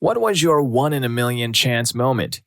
What was your one in a million chance moment?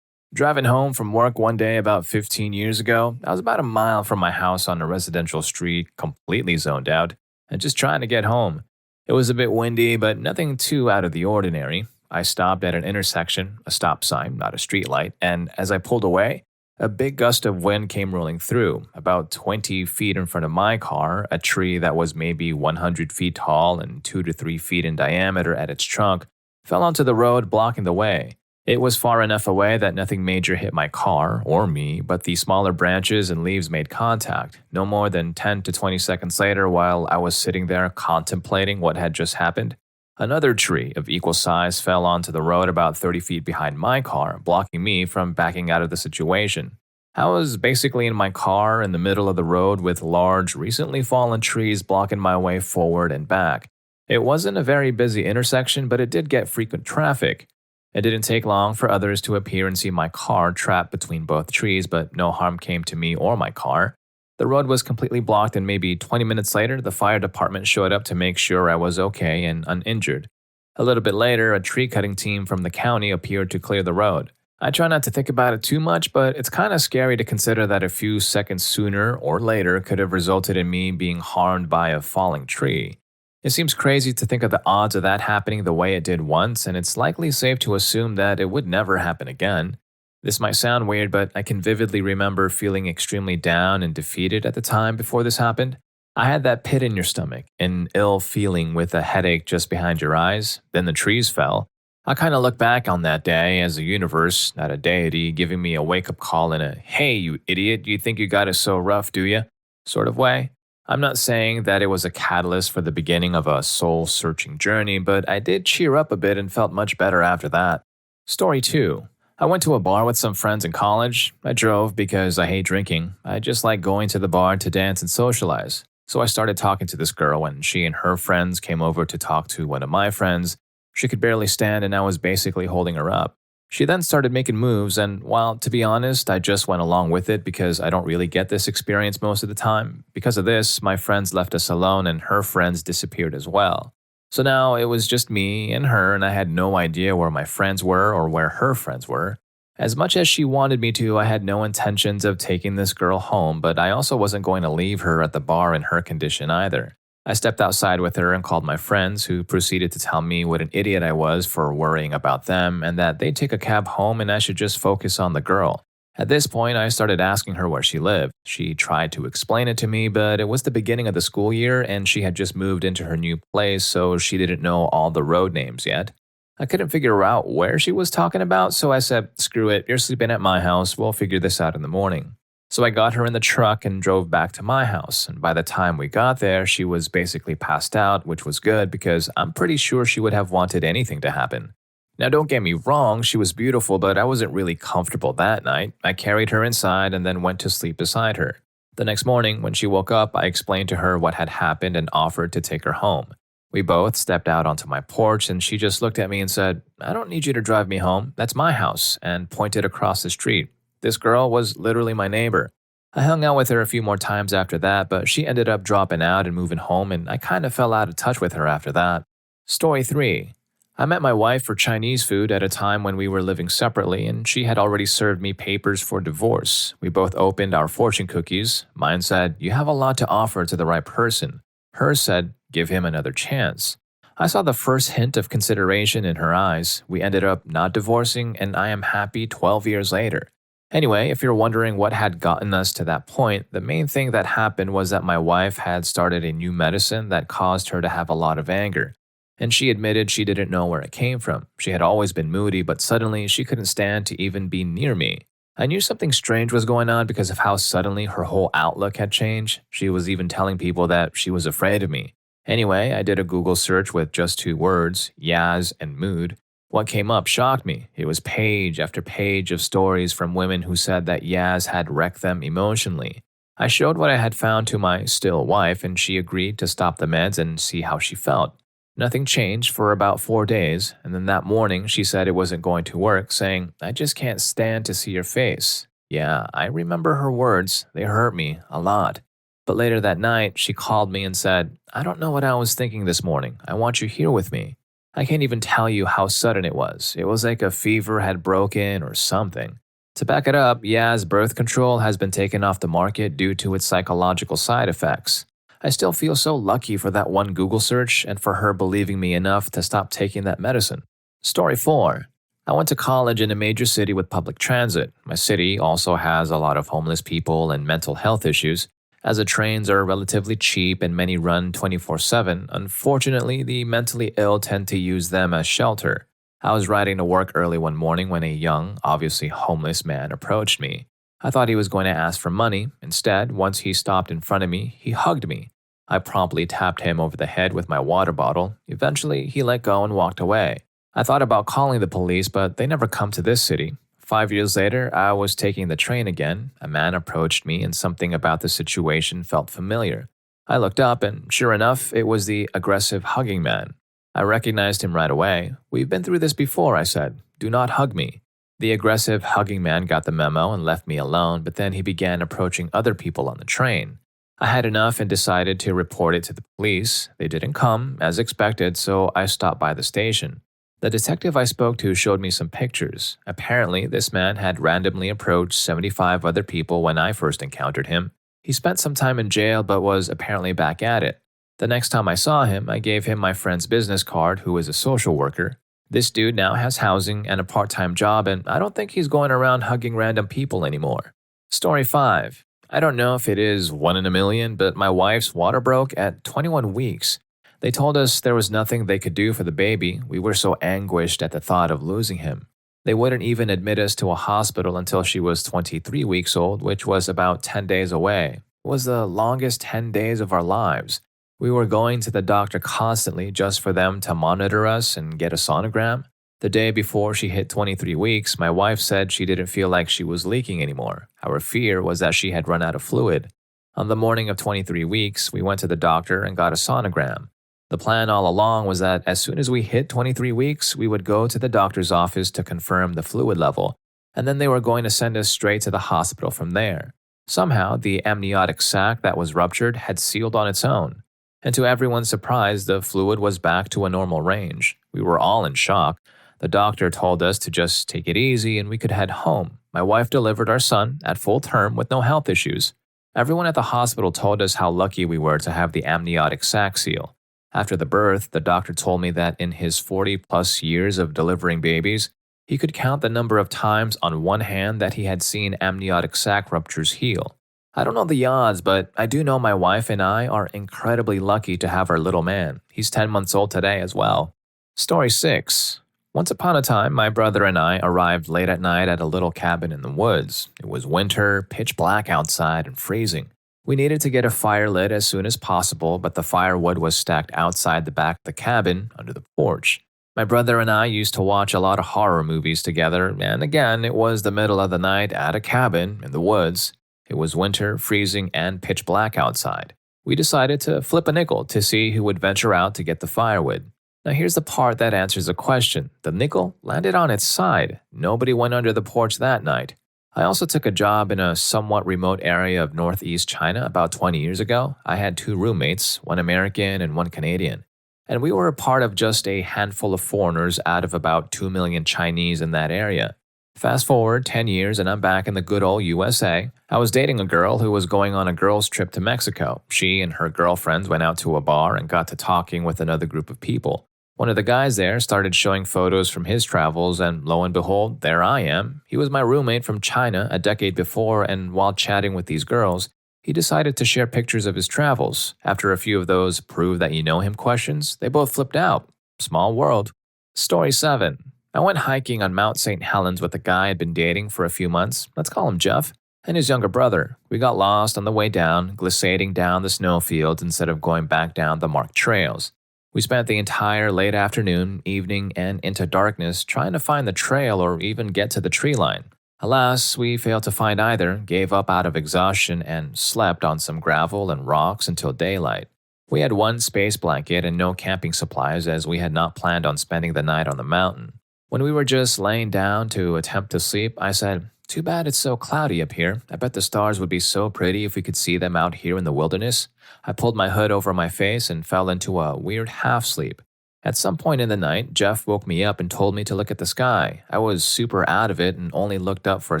Driving home from work one day about 15 years ago, I was about a mile from my house on a residential street, completely zoned out, and just trying to get home. It was a bit windy, but nothing too out of the ordinary. I stopped at an intersection, a stop sign, not a street light, and as I pulled away, a big gust of wind came rolling through. About 20 feet in front of my car, a tree that was maybe 100 feet tall and 2 to 3 feet in diameter at its trunk fell onto the road, blocking the way. It was far enough away that nothing major hit my car or me, but the smaller branches and leaves made contact. No more than 10 to 20 seconds later, while I was sitting there contemplating what had just happened, another tree of equal size fell onto the road about 30 feet behind my car, blocking me from backing out of the situation. I was basically in my car in the middle of the road with large, recently fallen trees blocking my way forward and back. It wasn't a very busy intersection, but it did get frequent traffic. It didn't take long for others to appear and see my car trapped between both trees, but no harm came to me or my car. The road was completely blocked, and maybe 20 minutes later, the fire department showed up to make sure I was okay and uninjured. A little bit later, a tree cutting team from the county appeared to clear the road. I try not to think about it too much, but it's kind of scary to consider that a few seconds sooner or later could have resulted in me being harmed by a falling tree. It seems crazy to think of the odds of that happening the way it did once, and it's likely safe to assume that it would never happen again. This might sound weird, but I can vividly remember feeling extremely down and defeated at the time before this happened. I had that pit in your stomach, an ill feeling with a headache just behind your eyes, then the trees fell. I kind of look back on that day as a universe, not a deity, giving me a wake-up call in a, "Hey, you idiot, you think you got it so rough, do you?" sort of way. I'm not saying that it was a catalyst for the beginning of a soul-searching journey, but I did cheer up a bit and felt much better after that. Story 2. I went to a bar with some friends in college. I drove because I hate drinking. I just like going to the bar to dance and socialize. So I started talking to this girl when she and her friends came over to talk to one of my friends. She could barely stand and I was basically holding her up. She then started making moves, and while, to be honest, I just went along with it because I don't really get this experience most of the time. Because of this, my friends left us alone and her friends disappeared as well. So now it was just me and her, and I had no idea where my friends were or where her friends were. As much as she wanted me to, I had no intentions of taking this girl home, but I also wasn't going to leave her at the bar in her condition either. I stepped outside with her and called my friends, who proceeded to tell me what an idiot I was for worrying about them and that they'd take a cab home and I should just focus on the girl. At this point, I started asking her where she lived. She tried to explain it to me, but it was the beginning of the school year and she had just moved into her new place, so she didn't know all the road names yet. I couldn't figure out where she was talking about, so I said, "Screw it, you're sleeping at my house, we'll figure this out in the morning." So I got her in the truck and drove back to my house, and by the time we got there, she was basically passed out, which was good because I'm pretty sure she would have wanted anything to happen. Now don't get me wrong, she was beautiful, but I wasn't really comfortable that night. I carried her inside and then went to sleep beside her. The next morning, when she woke up, I explained to her what had happened and offered to take her home. We both stepped out onto my porch and she just looked at me and said, "I don't need you to drive me home, that's my house," and pointed across the street. This girl was literally my neighbor. I hung out with her a few more times after that, but she ended up dropping out and moving home, and I kind of fell out of touch with her after that. Story 3. I met my wife for Chinese food at a time when we were living separately, and she had already served me papers for divorce. We both opened our fortune cookies. Mine said, "You have a lot to offer to the right person." Hers said, "Give him another chance." I saw the first hint of consideration in her eyes. We ended up not divorcing, and I am happy 12 years later. Anyway, if you're wondering what had gotten us to that point, the main thing that happened was that my wife had started a new medicine that caused her to have a lot of anger. And she admitted she didn't know where it came from. She had always been moody, but suddenly she couldn't stand to even be near me. I knew something strange was going on because of how suddenly her whole outlook had changed. She was even telling people that she was afraid of me. Anyway, I did a Google search with just 2 words, Yaz and mood. What came up shocked me. It was page after page of stories from women who said that Yaz had wrecked them emotionally. I showed what I had found to my still wife, and she agreed to stop the meds and see how she felt. Nothing changed for about 4 days, and then that morning she said it wasn't going to work, saying, "I just can't stand to see your face." Yeah, I remember her words. They hurt me a lot. But later that night, she called me and said, "I don't know what I was thinking this morning. I want you here with me." I can't even tell you how sudden it was. It was like a fever had broken or something. To back it up, Yaz birth control has been taken off the market due to its psychological side effects. I still feel so lucky for that one Google search and for her believing me enough to stop taking that medicine. Story 4. I went to college in a major city with public transit. My city also has a lot of homeless people and mental health issues. As the trains are relatively cheap and many run 24/7, unfortunately, the mentally ill tend to use them as shelter. I was riding to work early one morning when a young, obviously homeless man approached me. I thought he was going to ask for money. Instead, once he stopped in front of me, he hugged me. I promptly tapped him over the head with my water bottle. Eventually, he let go and walked away. I thought about calling the police, but they never come to this city. 5 years later, I was taking the train again. A man approached me, and something about the situation felt familiar. I looked up, and sure enough, it was the aggressive hugging man. I recognized him right away. "We've been through this before," I said. "Do not hug me." The aggressive hugging man got the memo and left me alone, but then he began approaching other people on the train. I had enough and decided to report it to the police. They didn't come, as expected, so I stopped by the station. The detective I spoke to showed me some pictures. Apparently, this man had randomly approached 75 other people when I first encountered him. He spent some time in jail but was apparently back at it. The next time I saw him, I gave him my friend's business card, who is a social worker. This dude now has housing and a part-time job, and I don't think he's going around hugging random people anymore. Story 5. I don't know if it is 1 in a million, but my wife's water broke at 21 weeks. They told us there was nothing they could do for the baby. We were so anguished at the thought of losing him. They wouldn't even admit us to a hospital until she was 23 weeks old, which was about 10 days away. It was the longest 10 days of our lives. We were going to the doctor constantly just for them to monitor us and get a sonogram. The day before she hit 23 weeks, my wife said she didn't feel like she was leaking anymore. Our fear was that she had run out of fluid. On the morning of 23 weeks, we went to the doctor and got a sonogram. The plan all along was that as soon as we hit 23 weeks, we would go to the doctor's office to confirm the fluid level, and then they were going to send us straight to the hospital from there. Somehow, the amniotic sac that was ruptured had sealed on its own. And to everyone's surprise, the fluid was back to a normal range. We were all in shock. The doctor told us to just take it easy and we could head home. My wife delivered our son at full term with no health issues. Everyone at the hospital told us how lucky we were to have the amniotic sac seal. After the birth, the doctor told me that in his 40-plus years of delivering babies, he could count the number of times on one hand that he had seen amniotic sac ruptures heal. I don't know the odds, but I do know my wife and I are incredibly lucky to have our little man. He's 10 months old today as well. Story 6. Once upon a time, my brother and I arrived late at night at a little cabin in the woods. It was winter, pitch black outside, and freezing. We needed to get a fire lit as soon as possible, but the firewood was stacked outside the back of the cabin under the porch. My brother and I used to watch a lot of horror movies together, and again, it was the middle of the night at a cabin in the woods. It was winter, freezing, and pitch black outside. We decided to flip a nickel to see who would venture out to get the firewood. Now here's the part that answers the question. The nickel landed on its side. Nobody went under the porch that night. I also took a job in a somewhat remote area of northeast China about 20 years ago. I had 2 roommates, one American and one Canadian. And we were a part of just a handful of foreigners out of about 2 million Chinese in that area. Fast forward 10 years and I'm back in the good old USA. I was dating a girl who was going on a girls' trip to Mexico. She and her girlfriends went out to a bar and got to talking with another group of people. One of the guys there started showing photos from his travels, and lo and behold, there I am. He was my roommate from China a decade before, and while chatting with these girls, he decided to share pictures of his travels. After a few of those prove that you know him questions, they both flipped out. Small world. Story 7. I went hiking on Mount St. Helens with a guy I'd been dating for a few months, let's call him Jeff, and his younger brother. We got lost on the way down, glissading down the snowfields instead of going back down the marked trails. We spent the entire late afternoon, evening, and into darkness trying to find the trail or even get to the tree line. Alas, we failed to find either, gave up out of exhaustion, and slept on some gravel and rocks until daylight. We had one space blanket and no camping supplies as we had not planned on spending the night on the mountain. When we were just laying down to attempt to sleep, I said, "Too bad it's so cloudy up here. I bet the stars would be so pretty if we could see them out here in the wilderness." I pulled my hood over my face and fell into a weird half-sleep. At some point in the night, Jeff woke me up and told me to look at the sky. I was super out of it and only looked up for a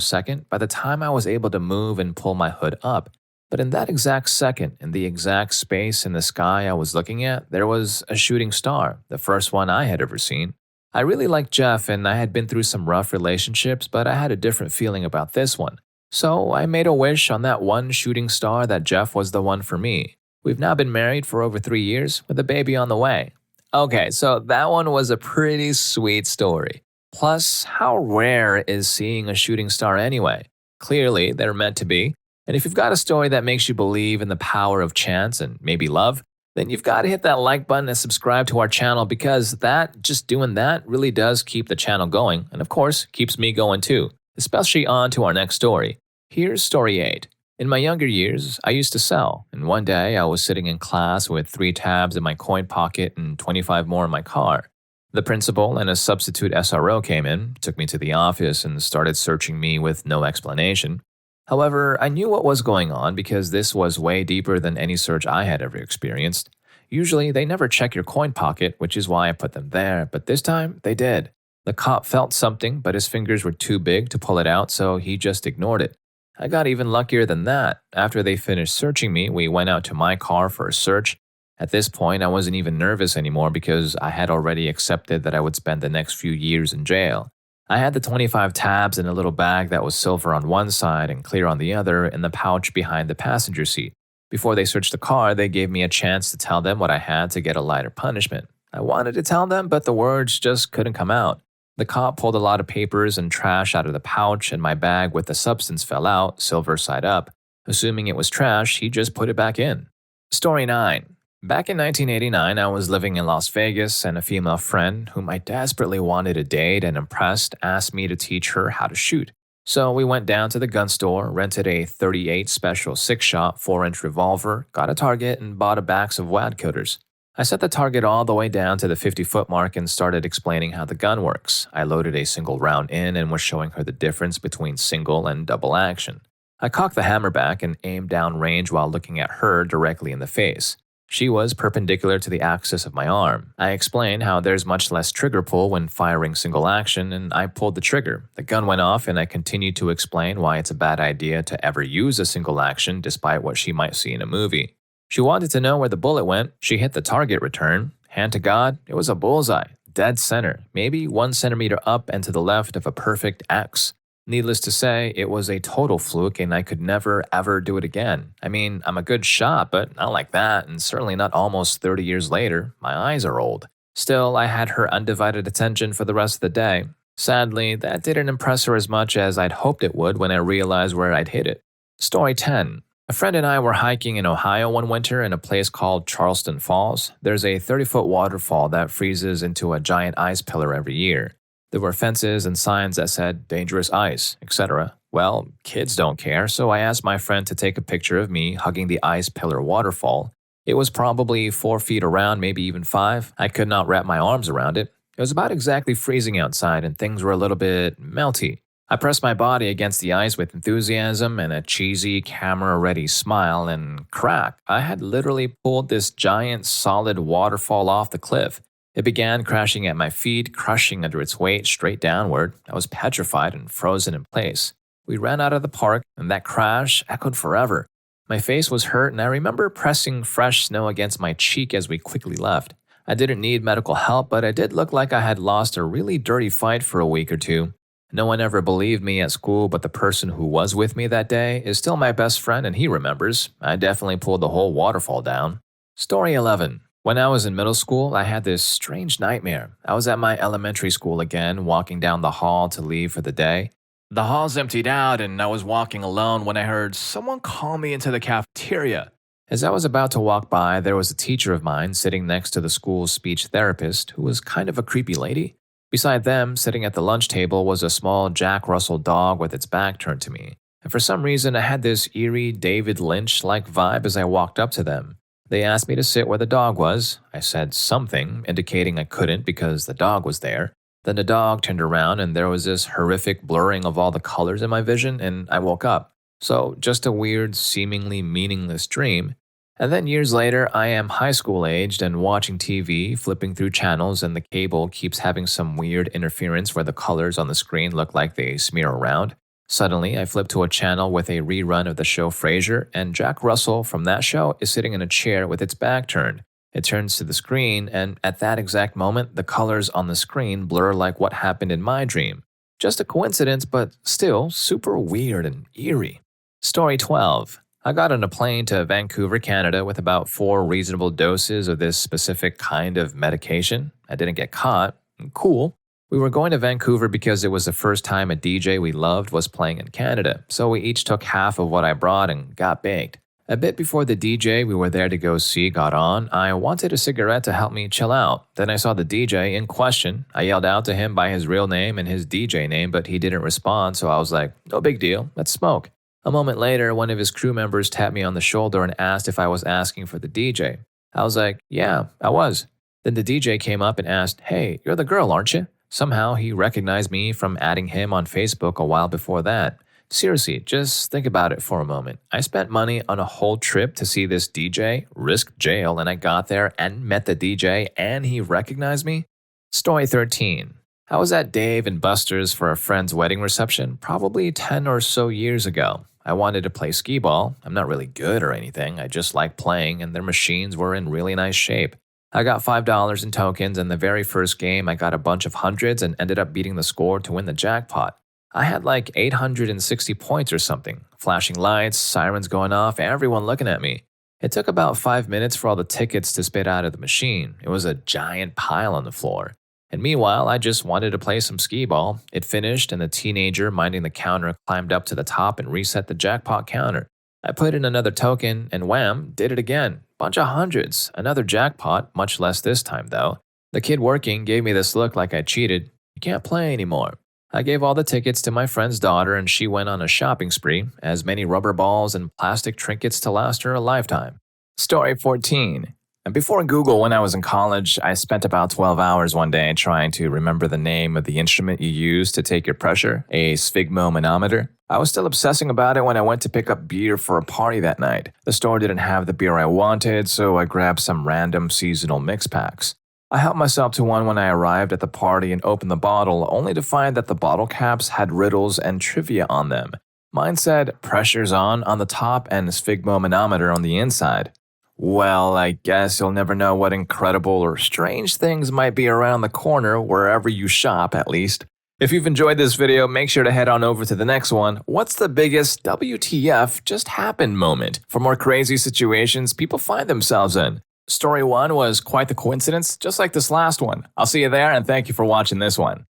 second by the time I was able to move and pull my hood up. But in that exact second, in the exact space in the sky I was looking at, there was a shooting star, the first one I had ever seen. I really liked Jeff and I had been through some rough relationships, but I had a different feeling about this one. So I made a wish on that one shooting star that Jeff was the one for me. We've now been married for over 3 years with a baby on the way. Okay, so that one was a pretty sweet story. Plus, how rare is seeing a shooting star anyway? Clearly, they're meant to be. And if you've got a story that makes you believe in the power of chance and maybe love, then you've got to hit that like button and subscribe to our channel because just doing that really does keep the channel going and of course keeps me going too, especially on to our next story. Here's story 8. In my younger years, I used to sell, and one day I was sitting in class with 3 tabs in my coin pocket and 25 more in my car. The principal and a substitute SRO came in, took me to the office, and started searching me with no explanation. However, I knew what was going on because this was way deeper than any search I had ever experienced. Usually, they never check your coin pocket, which is why I put them there, but this time, they did. The cop felt something, but his fingers were too big to pull it out, so he just ignored it. I got even luckier than that. After they finished searching me, we went out to my car for a search. At this point, I wasn't even nervous anymore because I had already accepted that I would spend the next few years in jail. I had the 25 tabs in a little bag that was silver on one side and clear on the other in the pouch behind the passenger seat. Before they searched the car, they gave me a chance to tell them what I had to get a lighter punishment. I wanted to tell them, but the words just couldn't come out. The cop pulled a lot of papers and trash out of the pouch, and my bag with the substance fell out, silver side up. Assuming it was trash, he just put it back in. Story 9. Back in 1989, I was living in Las Vegas, and a female friend, whom I desperately wanted to date and impressed, asked me to teach her how to shoot. So we went down to the gun store, rented a .38 Special 6-shot 4-inch revolver, got a target, and bought a box of wad cutters. I set the target all the way down to the 50-foot mark and started explaining how the gun works. I loaded a single round in and was showing her the difference between single and double action. I cocked the hammer back and aimed down range while looking at her directly in the face. She was perpendicular to the axis of my arm. I explained how there's much less trigger pull when firing single action, and I pulled the trigger. The gun went off, and I continued to explain why it's a bad idea to ever use a single action despite what she might see in a movie. She wanted to know where the bullet went. She hit the target return. Hand to God, it was a bullseye, dead center, maybe 1 centimeter up and to the left of a perfect X. Needless to say, it was a total fluke and I could never ever do it again. I mean, I'm a good shot, but not like that, and certainly not almost 30 years later. My eyes are old. Still, I had her undivided attention for the rest of the day. Sadly, that didn't impress her as much as I'd hoped it would when I realized where I'd hit it. Story 10. A friend and I were hiking in Ohio one winter in a place called Charleston Falls. There's a 30-foot waterfall that freezes into a giant ice pillar every year. There were fences and signs that said dangerous ice, etc. Well, kids don't care, so I asked my friend to take a picture of me hugging the ice pillar waterfall. It was probably 4 feet around, maybe even 5. I could not wrap my arms around it. It was about exactly freezing outside and things were a little bit melty. I pressed my body against the ice with enthusiasm and a cheesy, camera-ready smile, and crack, I had literally pulled this giant, solid waterfall off the cliff. It began crashing at my feet, crushing under its weight straight downward. I was petrified and frozen in place. We ran out of the park, and that crash echoed forever. My face was hurt, and I remember pressing fresh snow against my cheek as we quickly left. I didn't need medical help, but I did look like I had lost a really dirty fight for a week or two. No one ever believed me at school, but the person who was with me that day is still my best friend and he remembers. I definitely pulled the whole waterfall down. Story 11. When I was in middle school, I had this strange nightmare. I was at my elementary school again, walking down the hall to leave for the day. The hall's emptied out and I was walking alone when I heard someone call me into the cafeteria. As I was about to walk by, there was a teacher of mine sitting next to the school's speech therapist who was kind of a creepy lady. Beside them, sitting at the lunch table, was a small Jack Russell dog with its back turned to me. And for some reason, I had this eerie David Lynch-like vibe as I walked up to them. They asked me to sit where the dog was. I said something, indicating I couldn't because the dog was there. Then the dog turned around and there was this horrific blurring of all the colors in my vision and I woke up. So, just a weird, seemingly meaningless dream. And then years later, I am high school aged and watching TV, flipping through channels, and the cable keeps having some weird interference where the colors on the screen look like they smear around. Suddenly, I flip to a channel with a rerun of the show Frasier, and Jack Russell from that show is sitting in a chair with its back turned. It turns to the screen, and at that exact moment, the colors on the screen blur like what happened in my dream. Just a coincidence, but still super weird and eerie. Story 12. I got on a plane to Vancouver, Canada with about 4 reasonable doses of this specific kind of medication. I didn't get caught. Cool. We were going to Vancouver because it was the first time a DJ we loved was playing in Canada, so we each took half of what I brought and got baked. A bit before the DJ we were there to go see got on, I wanted a cigarette to help me chill out. Then I saw the DJ in question. I yelled out to him by his real name and his DJ name, but he didn't respond, so I was like, no big deal, let's smoke. A moment later, one of his crew members tapped me on the shoulder and asked if I was asking for the DJ. I was like, yeah, I was. Then the DJ came up and asked, hey, you're the girl, aren't you? Somehow he recognized me from adding him on Facebook a while before that. Seriously, just think about it for a moment. I spent money on a whole trip to see this DJ, risked jail, and I got there and met the DJ and he recognized me? Story 13. I was at Dave and Buster's for a friend's wedding reception probably 10 or so years ago. I wanted to play skee-ball. I'm not really good or anything. I just like playing, and their machines were in really nice shape. I got $5 in tokens, and the very first game I got a bunch of hundreds and ended up beating the score to win the jackpot. I had like 860 points or something. Flashing lights, sirens going off, everyone looking at me. It took about 5 minutes for all the tickets to spit out of the machine. It was a giant pile on the floor. And meanwhile, I just wanted to play some skee-ball. It finished, and the teenager minding the counter climbed up to the top and reset the jackpot counter. I put in another token, and wham, did it again. Bunch of hundreds. Another jackpot, much less this time though. The kid working gave me this look like I cheated. You can't play anymore. I gave all the tickets to my friend's daughter, and she went on a shopping spree, as many rubber balls and plastic trinkets to last her a lifetime. Story 14. And before Google, when I was in college, I spent about 12 hours one day trying to remember the name of the instrument you use to take your pressure, a sphygmomanometer. I was still obsessing about it when I went to pick up beer for a party that night. The store didn't have the beer I wanted, so I grabbed some random seasonal mix packs. I helped myself to one when I arrived at the party and opened the bottle, only to find that the bottle caps had riddles and trivia on them. Mine said, pressure's on the top and sphygmomanometer on the inside. Well, I guess you'll never know what incredible or strange things might be around the corner wherever you shop, at least. If you've enjoyed this video, make sure to head on over to the next one. What's the biggest WTF just happened moment? For more crazy situations people find themselves in. Story 1 was quite the coincidence, just like this last one. I'll see you there, and thank you for watching this one.